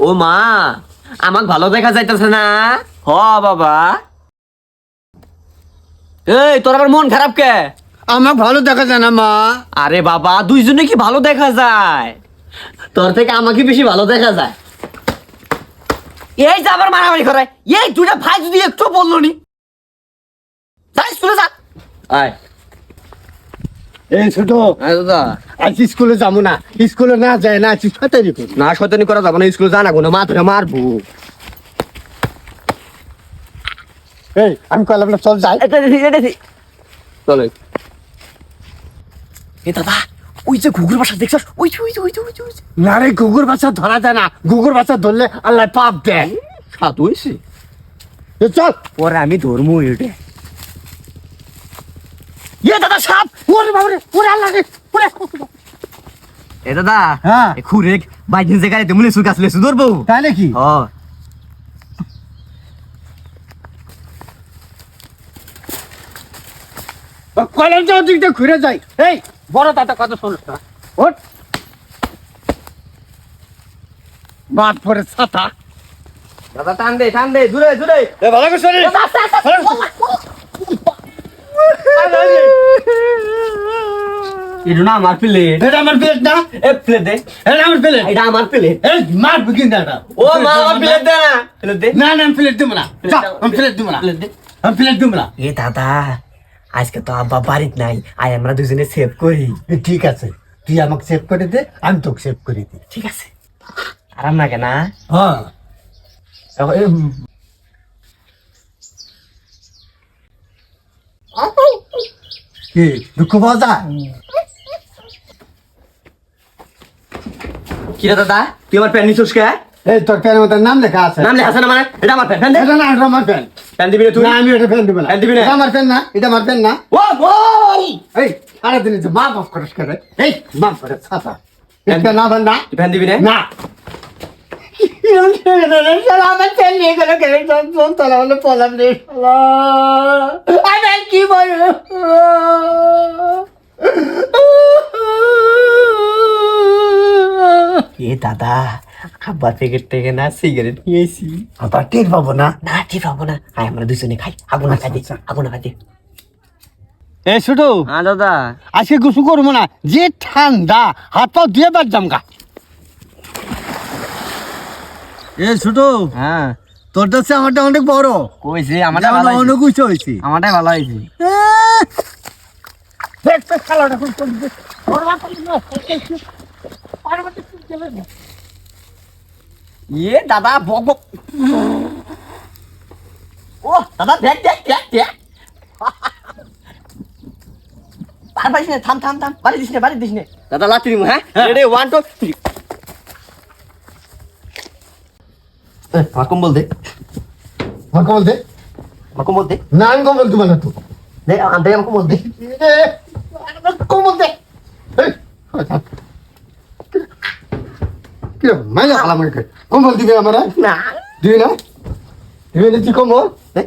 ও মা, আমাক ভালো দেখা যাইতেছে না। হ বাবা। এই তোর আবার মন খারাপ কে? আমার ভালো দেখা যায় না মা। আরে বাবা, দুইজনে কি ভালো দেখা যায়? তোর থেকে আমাকে বেশি ভালো দেখা যায়। এই যে আবার মারামারি করে, এই দুইটা ভাই যদি একটু বললো নি, তাই স্কুলে যা। আয় এই ছোট, দাদা, আজ স্কুলে যাবো না। স্কুলে না যায় না, আজ শয়তানি করি। না শয়তানি করা যাবে না, স্কুলে যা না কোনো মা তোরা মারবো। এই আমি কইলাম না চল যাই। চলো। এ দাদা, ওই যে ঘুঘুর বাসা দেখছস, ওই যে, ওই যে, ওই যে, ওই যে, ওই যে। না রে, ঘুঘুর বাচ্চা ধরা যায় না। ঘুঘুর বাচ্চা ধরলে আল্লাহ পাপ দেয়। সাধু হয়েছে। এ চল। পরে আমি ধর্ম এটা। এ দাদা সাপ। ওরে বাবারে, ওরে আল্লাহ রে, ওরে। এ দাদা, হ্যাঁ। খুরে বাইদিন যে গাড়িতে মুলে সুর গাছলে সুদরবো। তাই নাকি? ও কলেজ যাওয়ার দিকটা ঘুরে যাই। এই বড় দাদা কত শুনছ না? ওঠ। মাঠ পরে ছাতা। দাদা টান দে দূরে দূরে। এ ভালো করে শরীর। এটা না আমার প্লেট। এটা আমার প্লেট না। এ প্লেট দে। এটা আমার প্লেট। এটা আমার প্লেট। এই মার বুকিং দাদা। ও মা, আমার প্লেট দে না। প্লেট দে। না না আমি প্লেট দেবো না। যা, আমি প্লেট দেবো না। প্লেট দে। আমি প্লেট দেবো না। এ দাদা, আজকে তো আব্বা বাড়িত নাই, আয় আমরা দুজনে সেভ করি। ঠিক আছে, তুই আমাকে সেভ করে দে, আমি তোকে সেভ করে দিই। ঠিক আছে, আরাম লাগে না? হ্যাঁ। কি দুঃখ পাওয়া যায়? কি রে দাদা, তুই আমার প্যান্ট নিছিস কে? এই তোর প্যানের মধ্যে নাম লেখা আছে। নাম লেখা আছে না মানে? এটা আমার প্যান্ট দে। এটা না, এটা আমার প্যান। প্যান্ট দিবি না তুই? না আমি এটা প্যান দেবো না। প্যান দিবি না? এটা আমার প্যান না, এটা আমার প্যান না। ও বল, এই সারাদিন যে মা বাপ করিস করে, এই মা করে ছাতা এটা না ভাই না। তুই প্যান্ট দিবি না? না আমার প্যান নিয়ে গেল গেলে তোলা হলো পলাম রে আমি আর কি বলবো। এ দাদা, আব্বার প্যাকেট থেকে না সিগারেট নিয়েছি। আবার টের পাবো না। না ঠিক হবো না, আয় আমরা দুজনে খাই। আগুন খাই দে, আগুন খাই দে। এ ছোটো, হ্যাঁ দাদা। আজকে গোসল করবো না, যে ঠান্ডা, হাত পাও দিয়ে বাদ জামগা। এ ছোট, হ্যাঁ তোরটা হচ্ছে আমারটা অনেক বড়। কইছি আমারটা ভালো হয়েছে। অনেক উঁচু হয়েছে। আমারটাই ভালো হয়েছে। ইয়ে দাদা বক বক। ও দাদা দেখ দেখ দেখ দেখ। আর পারিস না, থাম থাম থাম, বাড়ি দিস না, বাড়ি দিস না। দাদা লাতি দিমু, হ্যাঁ? রেডি 1 2 3। আমার কম্বল দে, আমার কমল দে। আমার কম্বল দে। না আমি কমল দেবো না তো। দে দে আমার কম্বল দে। কমল দে। কি মাইলা আলাম কমল দিবে আমার? না দিবি না? দিবি না তুই কমল? দে।